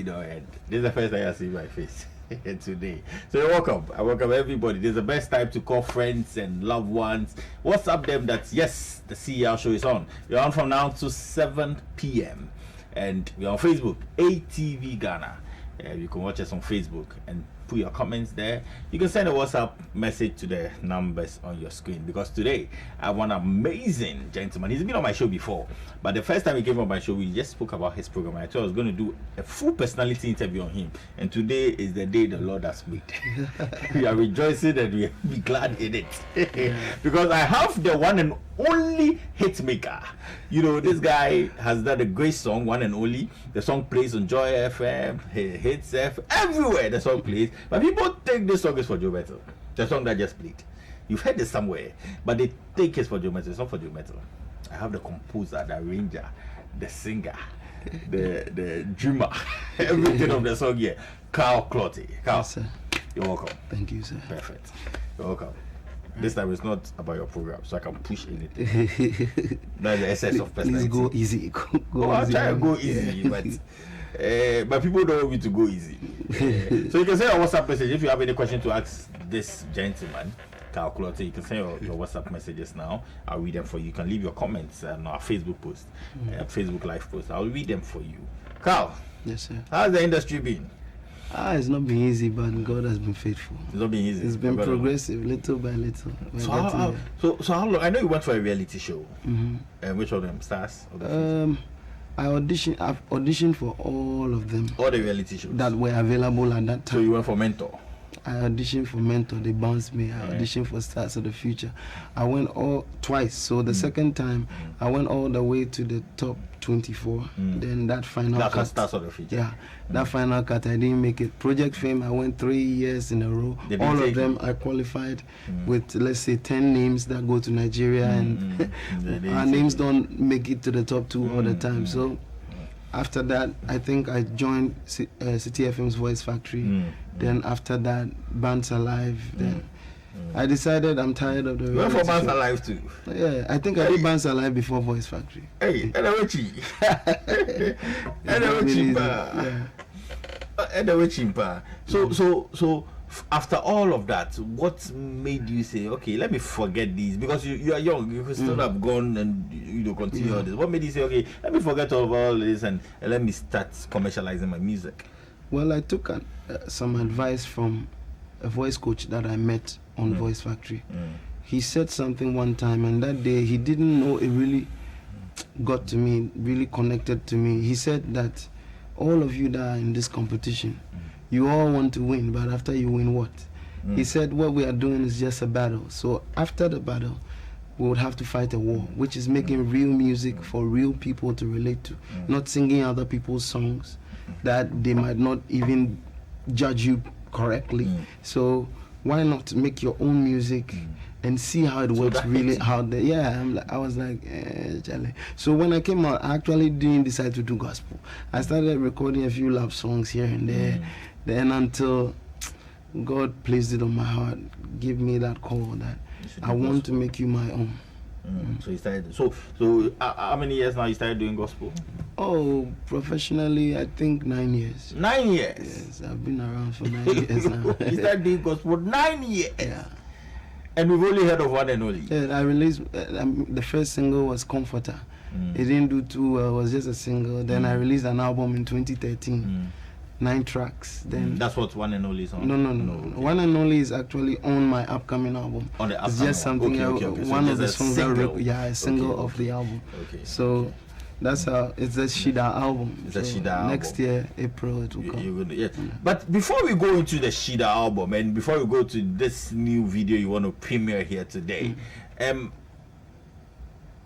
And this is the first time I see my face today. So you're welcome. I welcome everybody. This is the best time to call friends and loved ones. WhatsApp them that yes, the CL show is on. We're on from now to 7 p.m. And we're on Facebook, ATV Ghana. You can watch us on Facebook and put your comments there. You can send a WhatsApp message to the numbers on your screen, because today I have one amazing gentleman. He's been on my show before, but the first time he came on my show, we just spoke about his program. I thought I was going to do a full personality interview on him, and today is the day the Lord has made. We are rejoicing and we be glad in it. Because I have the one and only hit maker. You know, this guy has done a great song, one and only. The song plays on Joy FM, Hits FM, everywhere the song plays. But people think this song is for Joe Metal. The song that just played. You've heard it somewhere, but they think it's for Joe Metal. It's not for Joe Metal. I have the composer, the arranger, the singer, the dreamer, everything of the song here. CarlClottey. Carl, Yes, sir. you're welcome. Thank you, sir. Perfect. You're welcome. This time it's not about your program, so I can push anything. That's the essence of personality. Please go easy. Go I'll easy. try to go easy, but people don't want me to go easy. So you can send a WhatsApp message if you have any question to ask this gentleman, CarlClottey. You can send your WhatsApp messages now. I'll read them for you. You can leave your comments on our Facebook post, Facebook live post. I'll read them for you. Carl, Yes, sir. how's the industry been? It's not been easy, but God has been faithful. It's not been easy. It's been progressive, little by little. So how long? I know you went for a reality show. Which of them? Stars? Or the I've auditioned for all of them all the reality shows that were available at that So time. you went for Mentor. I auditioned for Mentor, they bounced me. I auditioned for Stars of the Future. I went all twice. So the second time, I went all the way to the top 24. Then that final That's cut. Stars of the Future. Yeah, that final cut, I didn't make it. Project Fame, I went 3 years in a row. They didn't All take of them, you. I qualified with, let's say, 10 names that go to Nigeria, and They didn't our take names you. don't make it to the top 2 all the time. So after that, I think I joined City FM's Voice Factory. Then after that, Bands Alive. Then I decided I'm tired of the You went for reality Bands show. Alive too. Yeah, I think I did Bands Alive before Voice Factory. Hey, Edewechi. Edewechi. So after all of that, what made you say, okay, let me forget these? Because you are young, you could still have gone and continue all this. What made you say, okay, let me forget all this and let me start commercializing my music? Well, I took some advice from a voice coach that I met on Voice Factory. He said something one time, and that day he didn't know it really got to me, really connected to me. He said that all of you that are in this competition, you all want to win, but after you win, what? He said what we are doing is just a battle. So after the battle, we would have to fight a war, which is making real music for real people to relate to, not singing other people's songs that they might not even judge you correctly. So why not make your own music and see how it works really out there? I was like, Charlie. So when I came out, I actually didn't decide to do gospel. I started recording a few love songs here and there. Then until God placed it on my heart, give me that call that I want to make you my own. So you started. So how many years now you started doing gospel? Oh, professionally, I think 9 years. 9 years. Yes, I've been around for 9 years now. You started doing gospel 9 years. Yeah. And we've only heard of one and only. Yeah, I released the first single was Comforter. It didn't do too well. It was just a single. Then I released an album in 2013. 9 tracks. Then that's what one and only is on. No. Okay. One and Only is actually on my upcoming album. On the It's upcoming just one. something. Okay. So one of just the a songs. single. A single of the album. Okay. So that's how it's the Shida album. It's a So Shida album. Next year, April, it will come. Yeah. But before we go into the Shida album and before we go to this new video you want to premiere here today,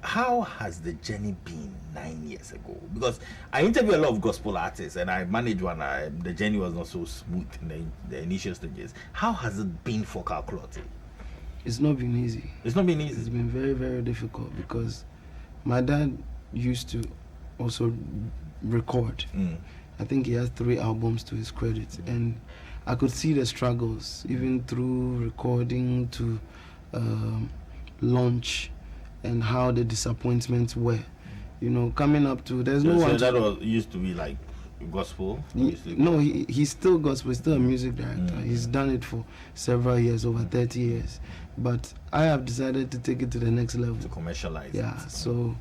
how has the journey been 9 years ago? Because I interview a lot of gospel artists and I manage one. The journey was not so smooth in the initial stages. How has it been for CarlClottey? It's not been easy. It's not been easy. It's been very, very difficult because my dad used to also record. I think he has 3 albums to his credit, and I could see the struggles even through recording to launch, and how the disappointments were. You know, coming up to there's no one. So that used to be like gospel? No, he's still gospel. He's still a music director. He's done it for several years, over 30 years. But I have decided to take it to the next level. To commercialize it. Yeah, so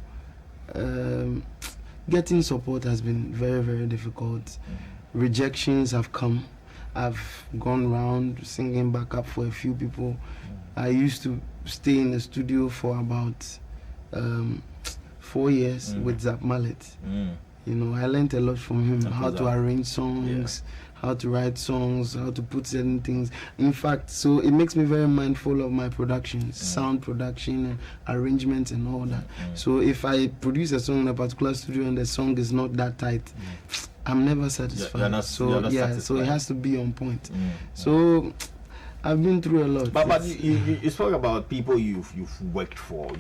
getting support has been very, very difficult. Rejections have come. I've gone around singing backup for a few people. I used to stay in the studio for about 4 years with Zap Mallet. You know, I learned a lot from him, how to arrange songs, how to write songs, how to put certain things. In fact, so it makes me very mindful of my production, sound production and arrangements and all that. So if I produce a song in a particular studio and the song is not that tight, I'm never satisfied. You're not satisfied. So it has to be on point. So I've been through a lot. But you spoke about people you've worked for,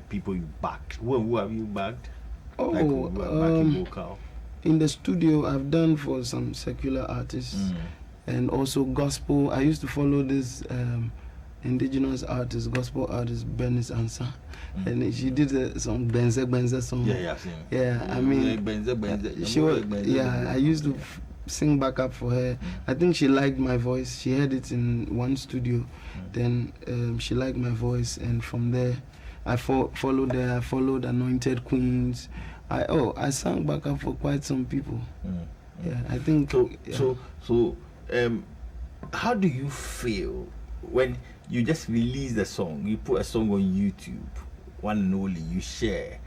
people you backed. Who have you backed? Vocal. In the studio, I've done for some secular artists and also gospel. I used to follow this indigenous artist, gospel artist, Bernice Ansa, and she did some Benze song. I mean, she was, I used to sing backup for her. I think she liked my voice. She heard it in one studio, then she liked my voice, and from there, I followed her. I followed Anointed Queens. I sang backup for quite some people. I think so. How do you feel when you just release the song? You put a song on YouTube, one and only, you share,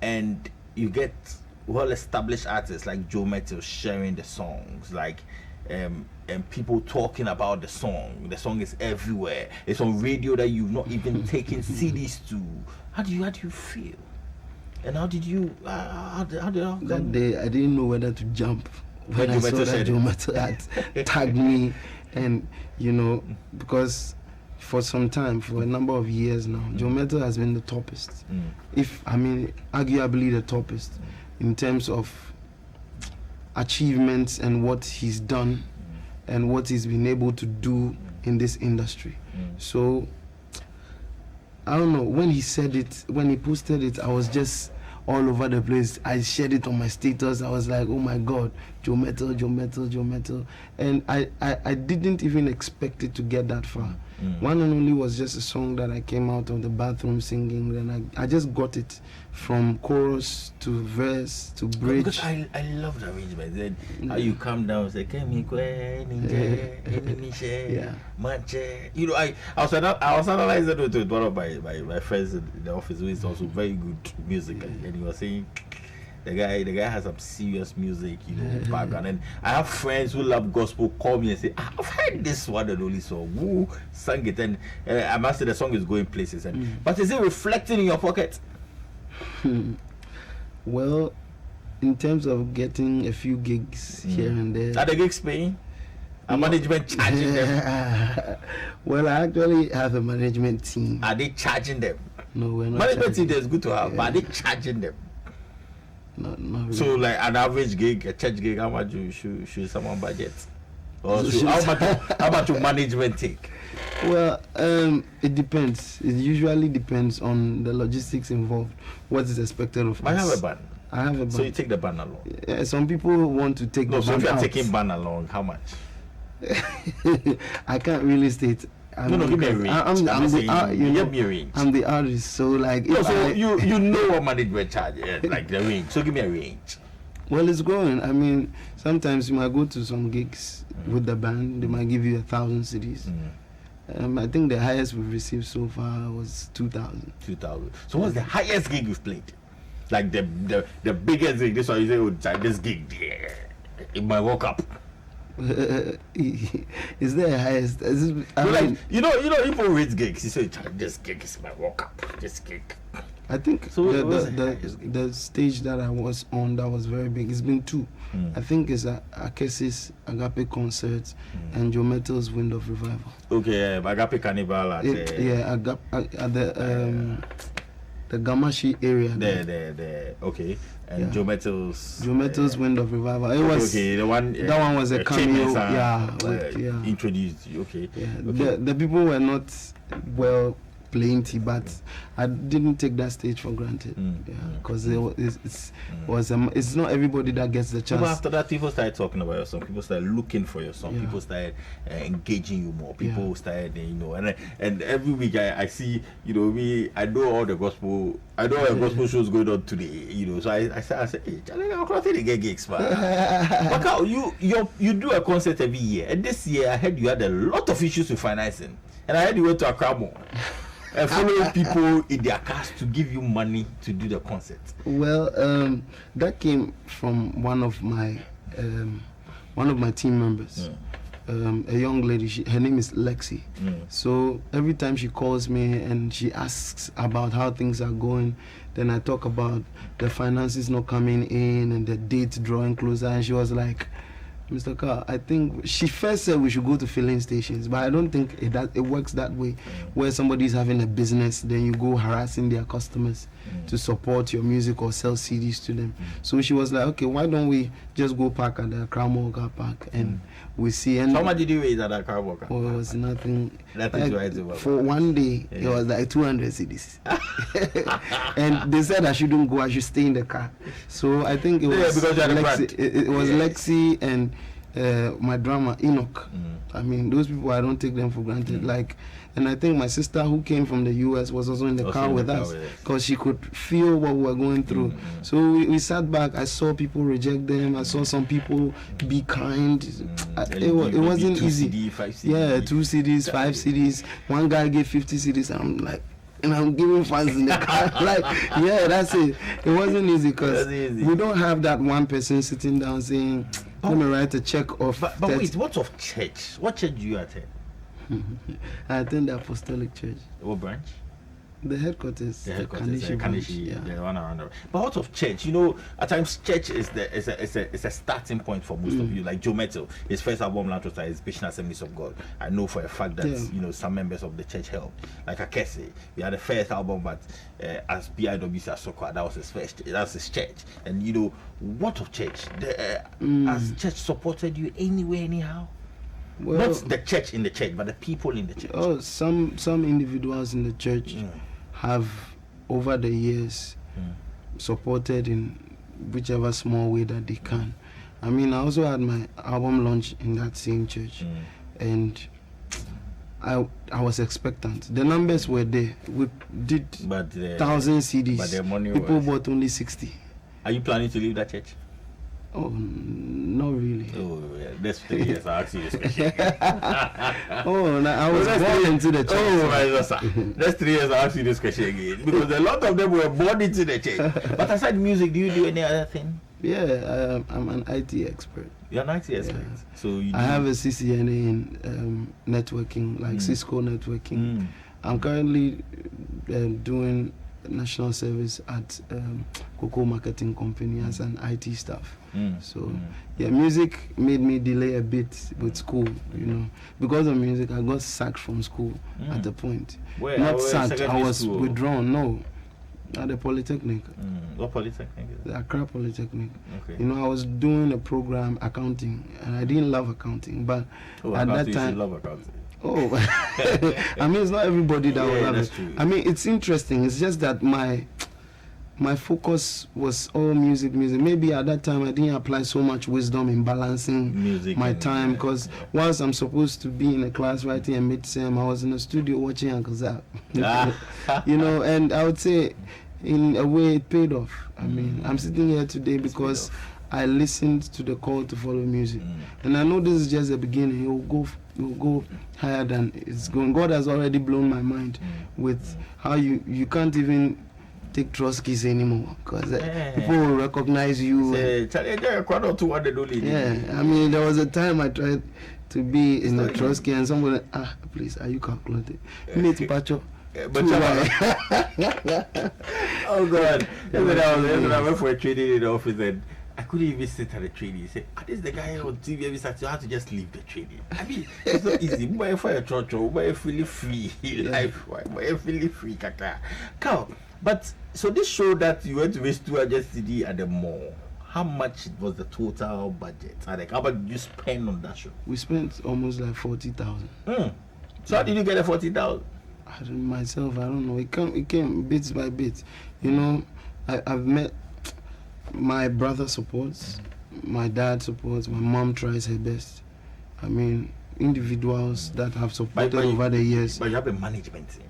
and you get well-established artists like Joe Mettle sharing the songs, like and people talking about the song. The song is everywhere. It's on radio that you've not even taken CDs to. How do you feel? And how did you? How that day I didn't know whether to jump when I saw that Joe Mettle had tagged me, and you know, because for some time, for a number of years now, Joe Mettle has been the toppest. Arguably the toppest in terms of achievements and what he's done and what he's been able to do in this industry. So I don't know, when he said it, when he posted it, I was just all over the place. I shared it on my status. I was like, oh my God, Joe Mettle. And I didn't even expect it to get that far. One and Only was just a song that I came out of the bathroom singing. Then I just got it from chorus to verse to bridge. Because I love the arrangement. Then how you come down and say, you know, I was analyzing it with one of my friends in the office who is also very good music, and he was saying the guy has some serious music, you know, background. And I have friends who love gospel call me and say, I've heard this one and only song. Who sang it? And I must say the song is going places. And but is it reflecting in your pocket? Well, in terms of getting a few gigs here and there. Are the gigs paying? Are management charging them? Well, I actually have a management team. Are they charging them? No, we're not. Management team is good to have, but are they charging them? Not really. So, like an average gig, a church gig, how much should someone budget? Or how much will management take? Well, it depends. It usually depends on the logistics involved. What is expected of us. I have a band. I have a band. So you take the band along? Yeah, some people want to take the band. So if you're out. taking band along, how much? I can't really state. No, give me a range. I'm the artist, so like. So you know what management charges, like the range. So give me a range. Well, it's growing. I mean, sometimes you might go to some gigs with the band. They might give you 1,000 CDs. I think the highest we've received so far was 2,000. 2,000. So what's the highest gig you've played? Like the biggest gig. This one you say, this gig, it might walk up. Is there a highest? You know, people rate gigs. You say, this gig is my walk up. This gig. I think so the stage that I was on that was very big. It's been two. I think it's Akesi's Agape concert and Joe Mettle's Wind of Revival. Okay, Agape Carnival at the Gamashi area. Okay. And Joe Mettle's Wind of Revival. It was the one. That one was a cameo. Introduced you. Okay. The people were not well plenty, but I didn't take that stage for granted. Because it's not everybody that gets the chance. But after that, people started talking about your song. People started looking for your song. People started engaging you more. People started, and every week I see, I know all the gospel. I know all the gospel shows going on today. So I said, hey, CLOTTEY they get gigs, man. But how you do a concert every year, and this year I heard you had a lot of issues with financing, and I heard you went to Accra and following people in their cars to give you money to do the concert. Well, that came from one of my team members. A young lady, her name is Lexi. So every time she calls me and she asks about how things are going, then I talk about the finances not coming in and the date drawing closer, and she was like, Mr. Carl, I think she first said we should go to filling stations, but I don't think it works that way, where somebody's having a business, then you go harassing their customers to support your music or sell CDs to them. So she was like, okay, why don't we just go park at the Accra car park and we see. And how much did you raise at that car park? Oh, it was nothing. Like, for one day, it was like 200 CDs. And they said I shouldn't go, I should stay in the car. So I think it was Lexi, it was Lexi and my drummer Enoch. I mean, those people, I don't take them for granted. And I think my sister who came from the US was also in the car with us, because she could feel what we were going through. So we sat back. I saw people reject them. I saw some people be kind. It wasn't easy. 2 CDs, 5 CDs. One guy gave 50 CDs. And I'm giving fans in the car. That's it. It wasn't easy because we don't have that one person sitting down saying, let me write a check of. But wait, what of church? What church do you attend? I attend the Apostolic Church. What branch? The headquarters. The Kanishi branch. The one around there. But out of church, at times church is a starting point for most of you. Like Joe Metal, his first album launch was his Patient Assemblies of God. I know for a fact that some members of the church helped. Like Akese, we had the first album, but as BIWC Asokwa, that was his first. That's his church. And what of church? Has church supported you anywhere, anyhow? Well, not the church in the church, but the people in the church. Oh, some individuals in the church have, over the years, supported in whichever small way that they can. I mean, I also had my album launch in that same church, and I was expectant. The numbers were there. We did 1,000 CDs. But the money people bought only 60. Are you planning to leave that church? Oh, not really. Oh, yeah. Next 3 years, I'll ask you this question. I was born into the church. Oh, my God, sir. Next 3 years, I'll ask you this question again. Because a lot of them were born into the church. But aside music, do you do any other thing? Yeah, I'm an IT expert. You're an IT expert? Yeah. So I have a CCNA in networking, like Cisco networking. I'm currently doing national service at Cocoa Marketing Company as an IT staff. Music made me delay a bit with school, because of music I got sacked from school at a point. Not sacked, I was withdrawn. No, at the Polytechnic. What Polytechnic is it? The Accra Polytechnic. Okay. I was doing a program, accounting, and I didn't love accounting, but at that time, you love accounting. Oh, I mean, it's not everybody that will love it. True. I mean, it's interesting. It's just that my focus was all music. Maybe at that time I didn't apply so much wisdom in balancing music my time, because whilst I'm supposed to be in a class writing a mid-sem, I was in the studio watching Uncle Zap. And I would say, in a way, it paid off. I mean, I'm sitting here today because I listened to the call to follow music, and I know this is just the beginning. It will go higher than it's going. God has already blown my mind with how you can't even take Trotskys anymore, because people will recognize you. I mean, there was a time I tried to be in a Trotsky, and somebody, please, are you CarlClottey? Meet Pacho. Oh God! Yesterday I went for a training in the office, and I couldn't even sit at the training. He said, this is the guy on TV every Saturday. You have to just leave the training. I mean, it's not easy. Why for a church? Why feel free life? Why feel free, kaka? Carl, but so this show that you went to waste 200 CD at the mall, how much was the total budget? Like, how much did you spend on that show? We spent almost like 40,000. So how did you get the 40,000? myself, I don't know. It came bit by bit. You know, I've met my brother supports, my dad supports, my mom tries her best. I mean, individuals that have supported over the years. But you have a management team.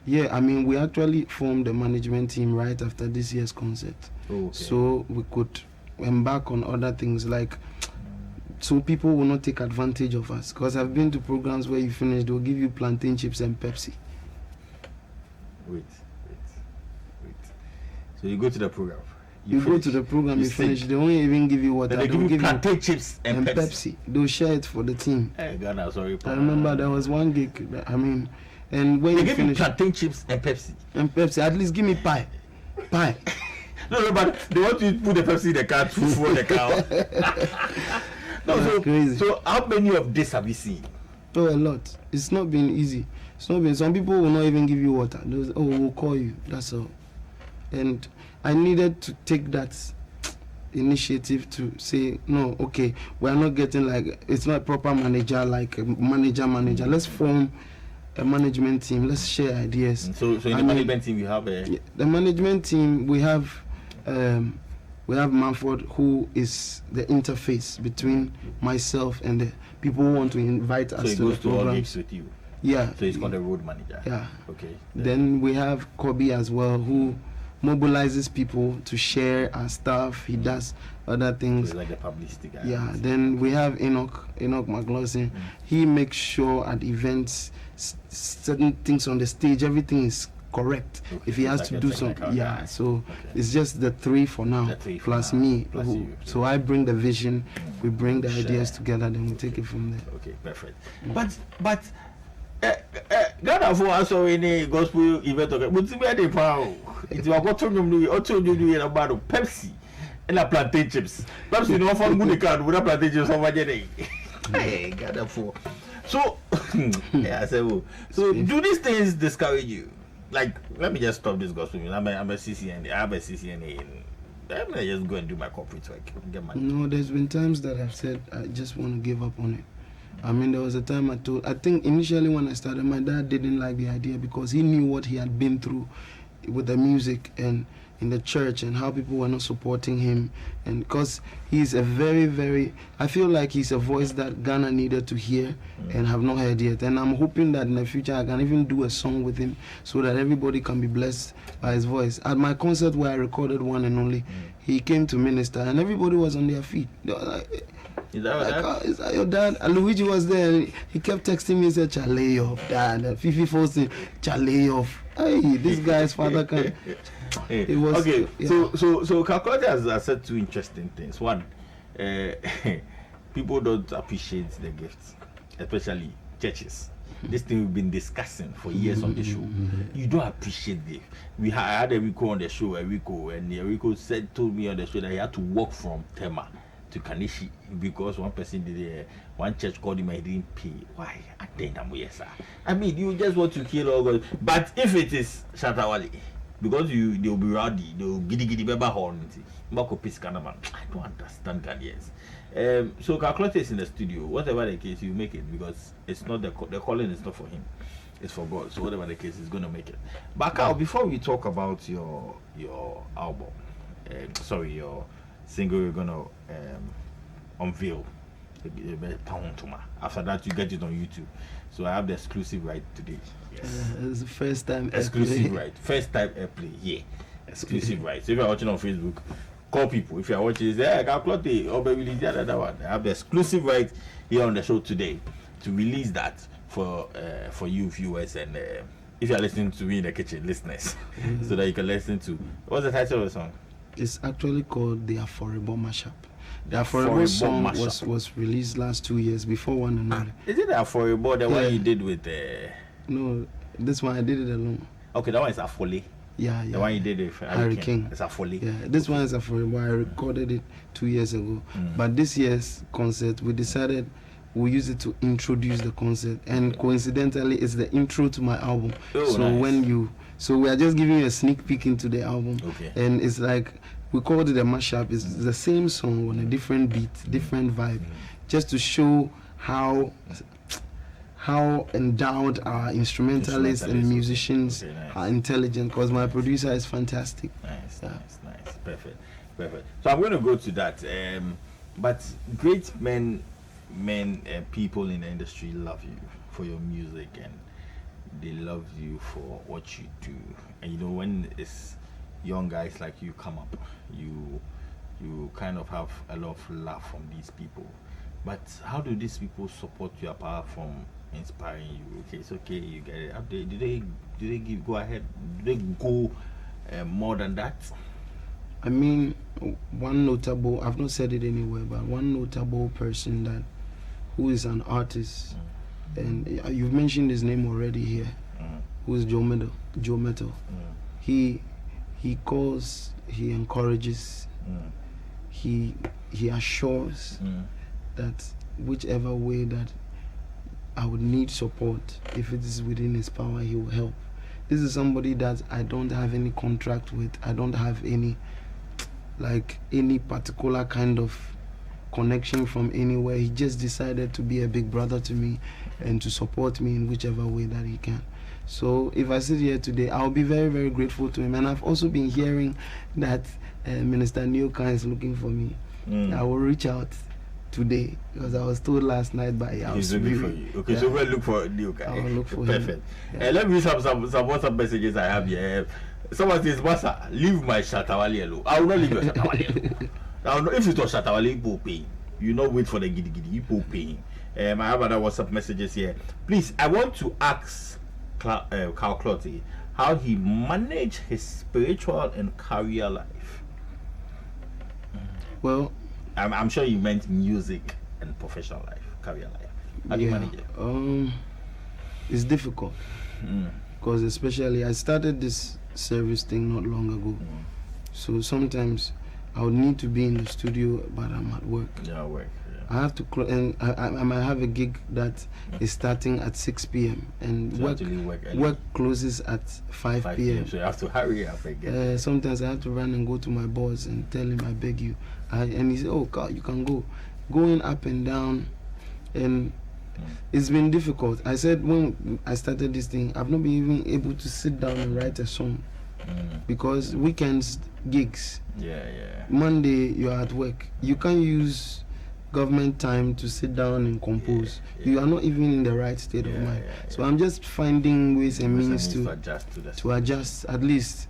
Yeah, I mean, we actually formed a management team right after this year's concert. Okay. So we could embark on other things like, so people will not take advantage of us. Because I've been to programs where you finish, they'll give you plantain chips and Pepsi. Wait. So you go to the program. You go to the program, you finish, they won't even give you water. They give you plantain chips and Pepsi. They'll share it for the team. Hey, God, sorry. I remember there was one gig that, I mean, and when they you give finish, you plantain chips and Pepsi. And Pepsi, at least give me pie. No, but they want you to put the Pepsi in the car to throw the car. No, that's crazy. So how many of this have you seen? Oh, a lot. It's not been easy. It's not been. Some people will not even give you water. They'll, we'll call you. That's all. And I needed to take that initiative to say, no, okay, we're not getting like, it's not a proper manager, like a manager. Let's form a management team. Let's share ideas. So in the management team, you have a... The management team, we have Manford, who is the interface between myself and the people who want to invite us to the program. All gigs with you. Yeah. So he's called the road manager. Yeah. Okay. Then we have Kobe as well, who mobilizes people to share our stuff. He does other things. So like the publicity guy. Yeah. Then we have Enoch McLaughlin. He makes sure at events, certain things on the stage, everything is correct. Okay. If he has to do something, yeah. So it's just the three for now, plus me. Plus you. So I bring the vision, we bring the ideas together, then we take it from there. Okay, perfect. But God for us or any gospel event, but to be the power. It's about to do about Pepsi and a plantain chips. Pepsi no for good card with a plantain chips over there. Hey, God for. So yeah, so do these things discourage you? Like, let me just stop this gospel. I'm a CCNA. I have a CCNA. I'm gonna just go and do my corporate work. Get money. No, there's been times that I've said I just want to give up on it. I mean, there was a time I think initially when I started, my dad didn't like the idea because he knew what he had been through with the music and in the church and how people were not supporting him. And because he's a very, very, I feel like he's a voice that Ghana needed to hear and have not heard yet. And I'm hoping that in the future I can even do a song with him so that everybody can be blessed by his voice. At my concert where I recorded One and Only, he came to minister and everybody was on their feet. They were like, is that your dad? And Luigi was there and he kept texting me and said, Chale off, dad. Fifi forcing, Chale off. Hey, this guy's father can. It was, okay, yeah. So CarlClottey has said two interesting things. One, people don't appreciate the gifts, especially churches. This thing we've been discussing for years on the show. You don't appreciate it. I had Enrico on the show, and Enrico told me on the show that he had to walk from Tema to Kanishi because one person did one church called him and he didn't pay. Why? I mean, you just want to kill all God. But if it is Shatawali, because they'll be rowdy, they'll giddy beba horn. I don't understand Ghanaians. So CarlClottey is in the studio. Whatever the case, you make it because it's not the calling is not for him, it's for God. So whatever the case, he's gonna make it. But Carl, before we talk about your album, your single you're gonna unveil, after that you get it on YouTube. So I have the exclusive right today. Yes. It's the first time exclusive right. First time airplay. Yeah. Exclusive right. So if you're watching on Facebook, call people. If you're watching, say, CarlClottey or baby the other one. I have the exclusive right here on the show today to release that for you viewers and if you're listening to me in the kitchen, listeners, so that you can listen to. What's the title of the song? It's actually called The Affordable Mashup. The Affordable song was released last 2 years before One and Only. Is it the Affordable, the one you did with No, this one I did it alone. Okay, that one is Afole. Yeah. The one you did with Harry King. It's Afole. Yeah, this one is Affordable. I recorded it 2 years ago. But this year's concert, we decided we'll use it to introduce the concert. And coincidentally, it's the intro to my album. Oh, so nice. So we are just giving you a sneak peek into the album. Okay. And it's like, we called it a mashup. It's the same song on a different beat, different vibe, just to show how how endowed our instrumentalists and musicians are intelligent, because my producer is fantastic. Nice. Perfect. So I'm going to go to that. But great men, people in the industry love you for your music, and they love you for what you do. And you know, when it's young guys like you come up, you kind of have a lot of love from these people. But how do these people support you apart from inspiring you? Okay, it's okay, you get it. Do they go ahead? Do they go more than that? I mean, one notable, I've not said it anywhere, but one notable person who is an artist, and you've mentioned his name already here, who is Joe Metal. He calls, he encourages, he assures that whichever way that I would need support, if it is within his power, he will help. This is somebody that I don't have any contract with. I don't have any particular kind of connection from anywhere. He just decided to be a big brother to me and to support me in whichever way that he can. So if I sit here today, I'll be very, very grateful to him. And I've also been hearing that Minister Nyoka is looking for me. I will reach out today, because I was told last night by he's looking for you. Okay, so we'll look for Nyoka. I will look for Perfect. him. Yeah. Let me read some WhatsApp messages I have here. Someone says, Master, leave my Shatawali alone. I will not leave your Shatawali alone. If it was Shatawali, you will pay. You not wait for the giddy, you will pay. I have other WhatsApp messages here. Please, I want to ask CarlClottey how he managed his spiritual and career life. Well, I'm sure you meant music and professional life, career life. How do you manage it? It's difficult, because especially I started this service thing not long ago. So sometimes I would need to be in the studio, but I'm at work. Yeah, work. I have to and I might have a gig that is starting at 6 p.m. and so work closes at 5 p.m. So you have to hurry up again. Sometimes I have to run and go to my boss and tell him I beg you. And he said, "Oh God, you can go." Going up and down, and it's been difficult. I said when I started this thing, I've not been even able to sit down and write a song, because weekends, gigs. Monday you're at work. You can't use government time to sit down and compose. You are not even in the right state of mind. So I'm just finding ways and means to adjust. At least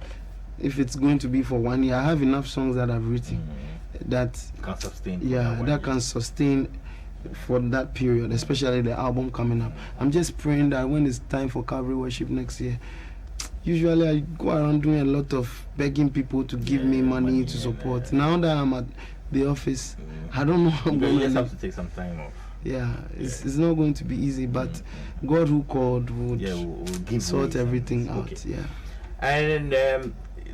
if it's going to be for 1 year, I have enough songs that I've written that can sustain. That can sustain for that period, especially the album coming up. I'm just praying that when it's time for Calvary Worship next year, usually I go around doing a lot of begging people to give me money to support. Now that I'm at the office, I don't know how I'm going to. You just have to take some time off. It's not going to be easy, but God who called would sort everything out. And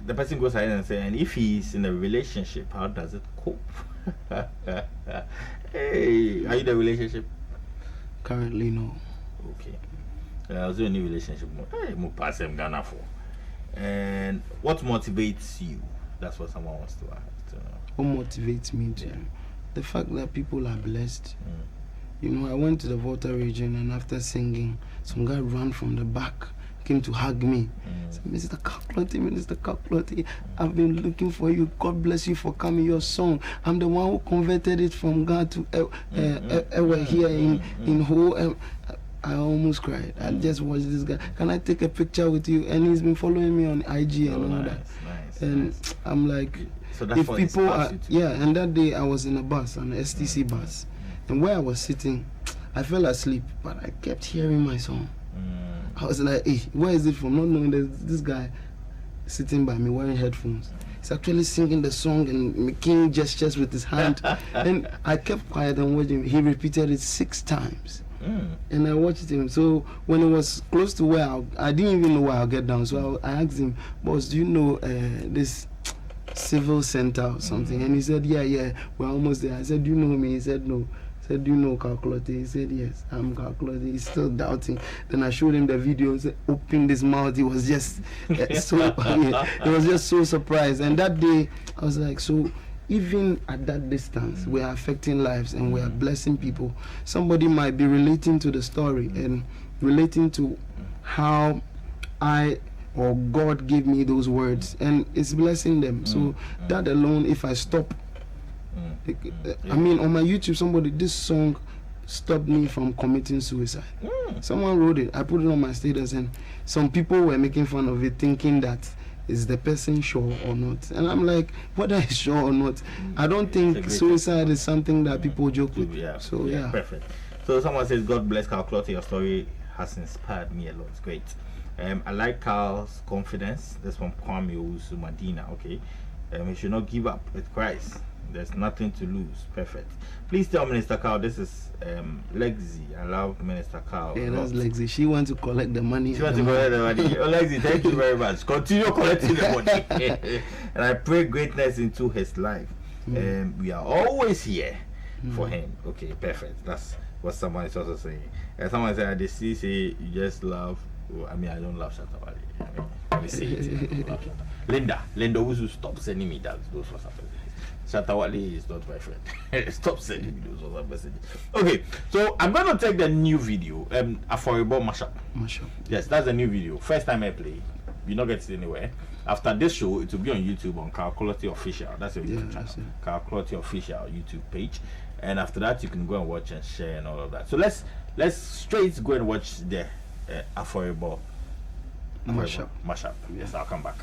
the person goes ahead and says, and if he's in a relationship, how does it cope? Hey, are you in a relationship? Currently, no. Okay. I was in a new relationship. Hey, mo pass him Ghana for. And what motivates you? That's what someone wants to ask. What motivates me to? The fact that people are blessed. You know, I went to the Volta region, and after singing, some guy ran from the back, came to hug me. Said, Mr. CLOTTEY, I've been looking for you. God bless you for coming. Your song, I'm the one who converted it from God to here in Ho. I almost cried. I just watched this guy. Can I take a picture with you? And he's been following me on IG and all that. And I'm like, so that's if people are, and that day I was in a bus, an STC bus, and where I was sitting, I fell asleep, but I kept hearing my song. I was like, hey, where is it from? Not knowing there's this guy sitting by me wearing headphones. He's actually singing the song and making gestures with his hand. And I kept quiet and watching him. He repeated it 6 times. And I watched him. So when it was close to where I didn't even know where I'll get down. So I asked him, boss, do you know this civil center or something? And he said, yeah, we're almost there. I said, do you know me? He said, no. I said, do you know CarlClottey? He said, yes, I'm CarlClottey. He's still doubting. Then I showed him the video. He said, opened his mouth. He was just he was just so surprised. And that day, I was like, so even at that distance, we are affecting lives and we are blessing people. Somebody might be relating to the story and relating to how I or God gave me those words, and it's blessing them. So that alone, if I stop, I mean, on my YouTube, this song stopped me from committing suicide. Someone wrote it, I put it on my status, and some people were making fun of it, thinking that is the person sure or not. And I'm like, whether it's sure or not, I don't think suicide is something that people joke with. So yeah, perfect. So someone says, God bless CarlClottey, your story has inspired me a lot. It's great. I like Carl's confidence. That's from Kwame Owusu Madina. Okay, he should not give up with Christ. There's nothing to lose. Perfect. Please tell Minister Carl, this is Lexi. I love Minister Carl. Yeah, that's Lexi. She wants to collect the money. She wants to collect the money. Oh, Lexi, thank you very much. Continue collecting the money. And I pray greatness into his life. We are always here for him. Okay, perfect. That's what someone is also saying. Someone said, they say you just love. I mean, I don't love Shatawale. I mean, let me say it. I don't love Shatawale. Linda Wuzu, stop sending me those WhatsApp messages. Shatawale is not my friend. Stop sending me those WhatsApp messages. Okay, so I'm going to take the new video, Affordable Mashup. Yes, that's a new video. First time I play. You not get it anywhere. After this show, it will be on YouTube on CarlClottey Official. That's your YouTube channel. CarlClottey Official YouTube page. And after that, you can go and watch and share and all of that. So let's straight go and watch the Affordable Mashup. Yes, I'll come back.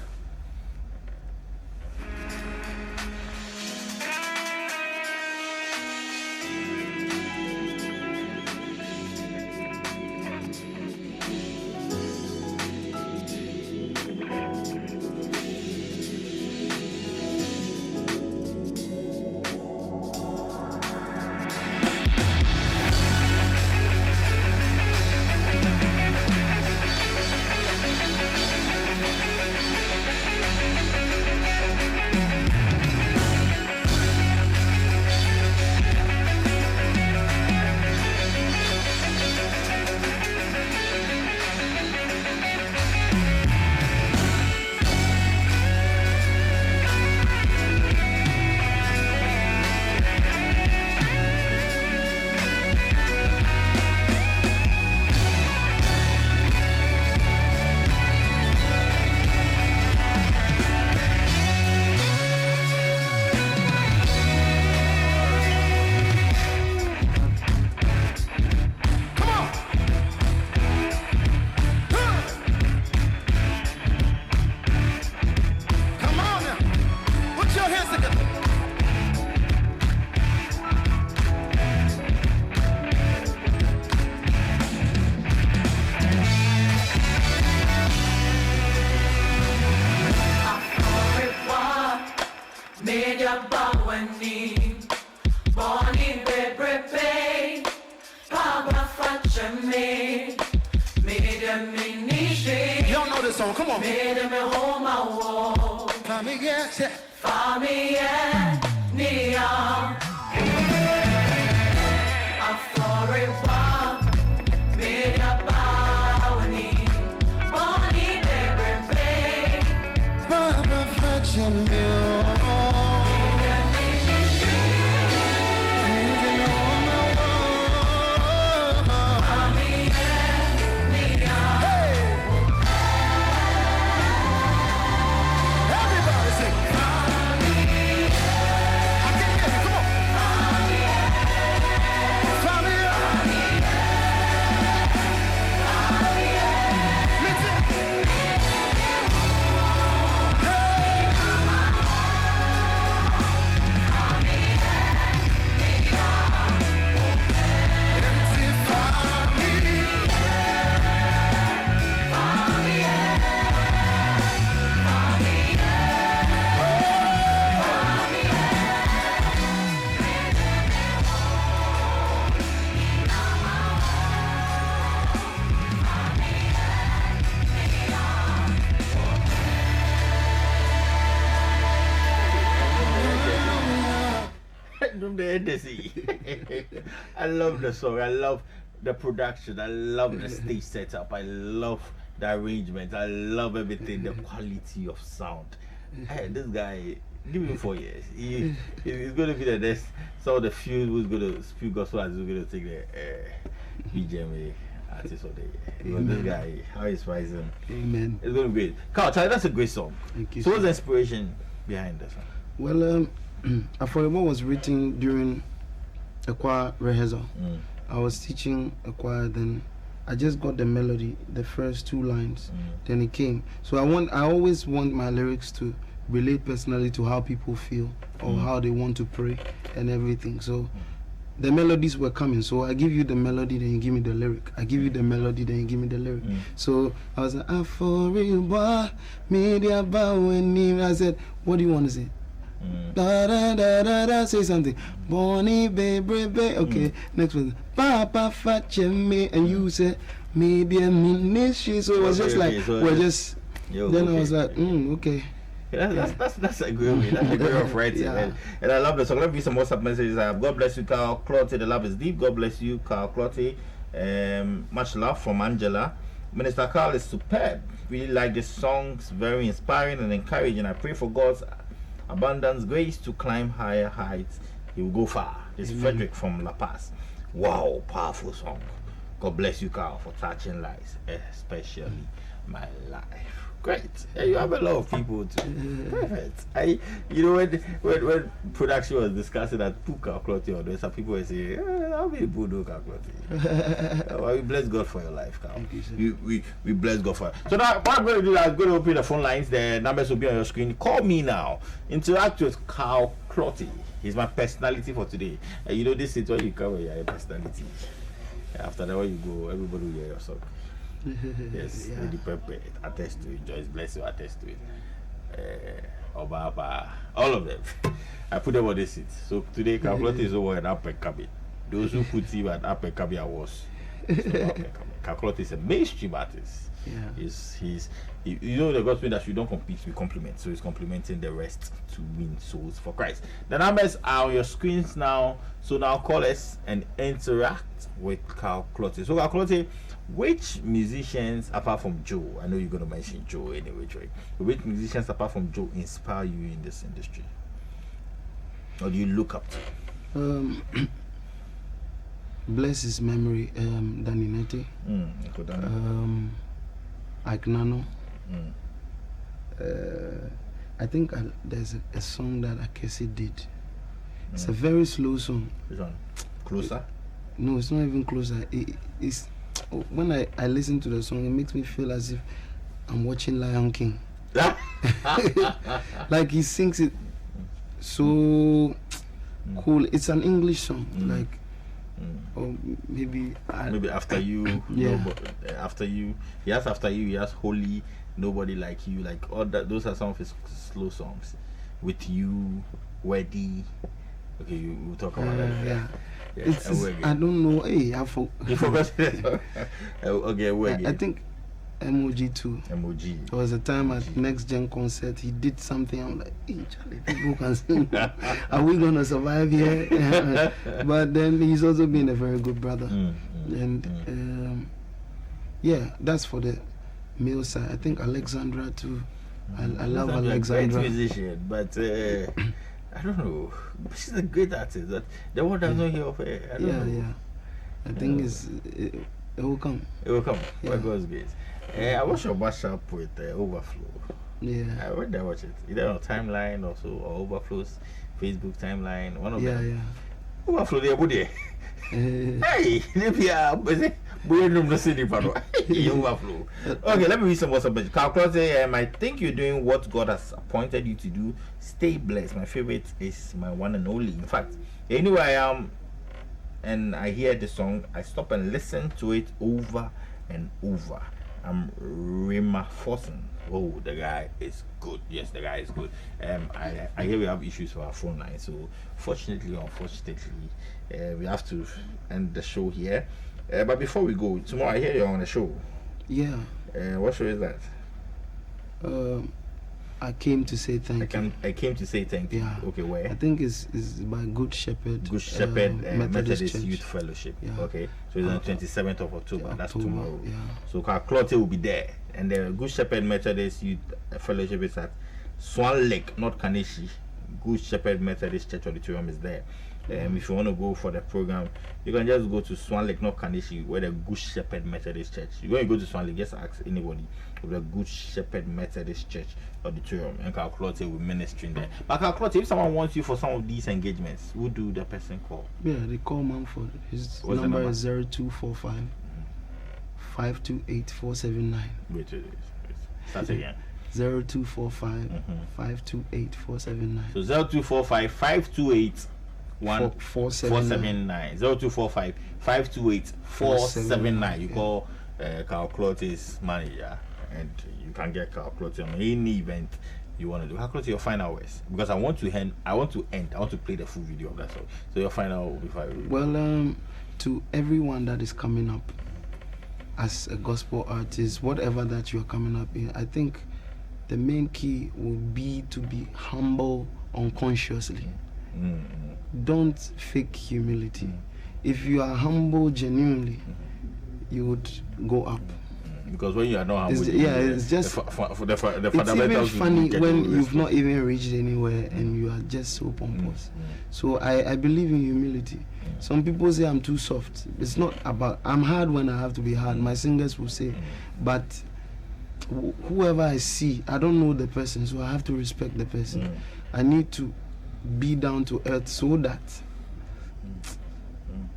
Y'all know this song, come on. I love the song. I love the production. I love the stage setup. I love the arrangement. I love everything. The quality of sound. Hey, this guy Give him 4 years. He's going to be the next. So the few who's going to speak gospel is going to take the BGMA artist of the year. Because this guy, how he's rising. Amen. It's going to be great. CarlClottey, that's a great song. Thank you. So what's the inspiration behind the song? Well, Affordable was written during a choir rehearsal. I was teaching a choir, then I just got the melody, the first 2 lines, then it came. So I always want my lyrics to relate personally to how people feel or how they want to pray and everything. So the melodies were coming. So I give you the melody, then you give me the lyric. I give you the melody, then you give me the lyric. So I was like, Affordable, media bowing. I said, what do you want to say? Da da da da da, say something. Bonnie baby baby. Okay, next one. Papa fetch me, and you said maybe a ministry. So it was just like we're just. Then I was like, okay. That's a good way. That's a good way of writing. Yeah. And I love this. So let me read some more sub messages. God bless you, CarlClottey. The love is deep. God bless you, CarlClottey. Much love from Angela. Minister Carl is superb. Really like the songs. Very inspiring and encouraging. I pray for God's abundance grace to climb higher heights. He will go far. This is Frederick from La Paz. Wow, powerful song. God bless you, Carl, for touching lives, especially my life. Great. Yeah, you have a lot of people too. Perfect. When production was discussing that put CarlClottey on there, some people were saying, how many people do CarlClottey? Well, we bless God for your life, Carl. Thank you, sir. We bless God for it. So now what I'm going to do is I'm going to open the phone lines. The numbers will be on your screen. Call me now. Interact with CarlClottey. He's my personality for today. This is where you come when you're a personality. After that, when you go, everybody will hear your song. Yes, Yeah. Lady Pepe, attest to it. Joyce Bless you, attest to it. Obaba, all of them. I put them on the seat. So today, CarlClottey is over at Upper Cabin. Those who put him at Upper Cabin Awards. CarlClottey is a mainstream artist. Yeah. He's the gospel that you don't compete, we complement. So he's complimenting the rest to win souls for Christ. The numbers are on your screens now. So now call us and interact with CarlClottey. So CarlClottey, which musicians apart from Joe, I know you're going to mention Joe anyway, Trey, but which musicians apart from Joe inspire you in this industry? Or do you look up to? Bless his memory, Danny Nete, Agnano. I think there's a song that Akesi did. It's a very slow song. Which one? Closer? No, it's not even closer. It's when I listen to the song, it makes me feel as if I'm watching Lion King. Like he sings it so cool. It's an English song, like, or maybe after you. Yeah. After you. He has after you. He has Holy, Nobody Like You. Like all that. Those are some of his slow songs. With You, Weddy. Okay, we'll talk about that. Yeah. It's I don't know. Hey, You forgot. Okay, Weddy. I think MOG too. MOG. There was a time at Next Gen concert he did something. I'm like, hey, Charlie, people can sing. Are we gonna survive here? But then he's also been a very good brother. And yeah, that's for the male side. I think Alexandra too. I love Alexandra. Great musician, but I don't know. She's a great artist. The one does not hear of her. I don't know. Yeah. I think it will come. It will come. Yeah. By God's grace. I watched your mashup with Overflow. Yeah. I went there watch it. Either on Timeline or so, or Overflow's Facebook timeline. One of them. Yeah. Overflow there, buddy. Hey, Overflow. Okay, let me read some more subjects. CarlClottey, I think you're doing what God has appointed you to do. Stay blessed. My favorite is my one and only. In fact, anywhere I am and I hear the song, I stop and listen to it over and over. I'm reinforcing. Oh, the guy is good. Yes, the guy is good. I hear we have issues with our phone line, so fortunately or unfortunately, we have to end the show here. But before we go, tomorrow I hear you're on a show. Yeah. What show is that? I came to say thank you. I came to say thank you. Yeah. Okay, where? I think it's by Good Shepherd. Good Shepherd Methodist Church. Youth Fellowship. Yeah. Okay, so it's on 27th of October. That's tomorrow. Yeah. So CarlClottey will be there, and the Good Shepherd Methodist Youth Fellowship is at Swan Lake, not Kaneshi. Good Shepherd Methodist Church auditorium is there. If you want to go for the program, you can just go to Swan Lake, North Kandishi, where the Good Shepherd Methodist Church. When you go to Swan Lake, just ask anybody of the Good Shepherd Methodist Church auditorium, and CarlClottey will minister in there. But CarlClottey, if someone wants you for some of these engagements, who do the person call? Yeah, they call Mumford. His number is 0245 528 479. Wait. Start again. 0245 528 479. So 0245 528 479. 0245 528 479. You call CarlClottey's manager, and you can get CarlClottey on any event you want to do. CarlClottey, your final words, because I want to play the full video of that song. So your final before I read. Well, to everyone that is coming up as a gospel artist, whatever that you are coming up in, I think the main key will be to be humble unconsciously. Don't fake humility. If you are humble genuinely, you would go up. Because when you are not humble, it's just it's even funny when you've not even reached anywhere and you are just so pompous. So I believe in humility. Some people say I'm too soft. It's not about, I'm hard when I have to be hard. My singers will say, but whoever I see, I don't know the person, so I have to respect the person. I need to be down to earth so that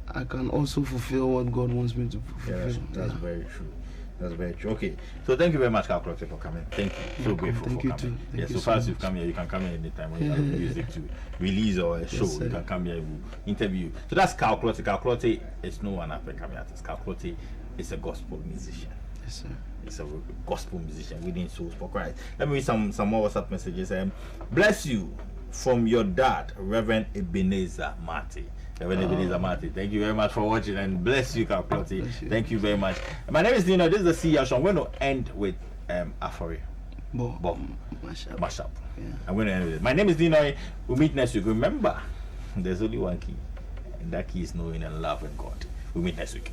I can also fulfill what God wants me to fulfill. That's very true. That's very true. Okay, so thank you very much, CarlClottey, for coming. Thank you. So grateful Thank for you coming. too. Thank So you far as so you've come here, you can come here anytime when you have music to release or a show. sir. You can come here, we'll interview. So that's CarlClottey. CarlClottey is no one African artist. CarlClottey is a gospel musician. Yes, sir. It's a gospel musician within Souls for Christ. Let me read some more WhatsApp messages. Bless you from your dad, Reverend Ebenezer Marty. Ebenezer Marty, thank you very much for watching, and bless you, CarlClottey. Thank you very much. My name is Dino. This is the CL Show. I'm going to end with Afori. Mashup. Yeah. I'm going to end with it. My name is Dino. We'll meet next week. Remember, there's only one key, and that key is knowing and loving God. We'll meet next week.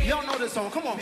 Y'all know this song, come on.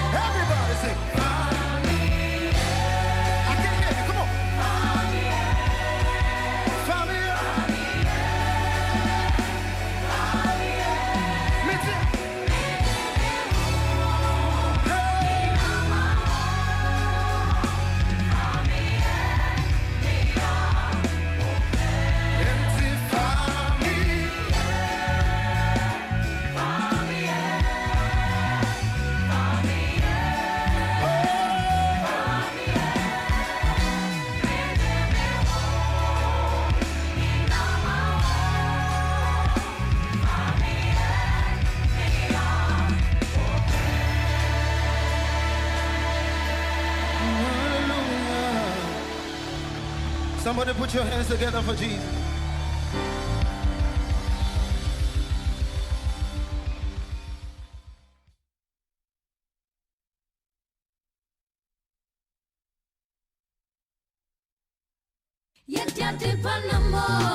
Everybody sing. I can't hear you, come on. Family. Me too. Hey. Somebody put your hands together for Jesus. Panamo,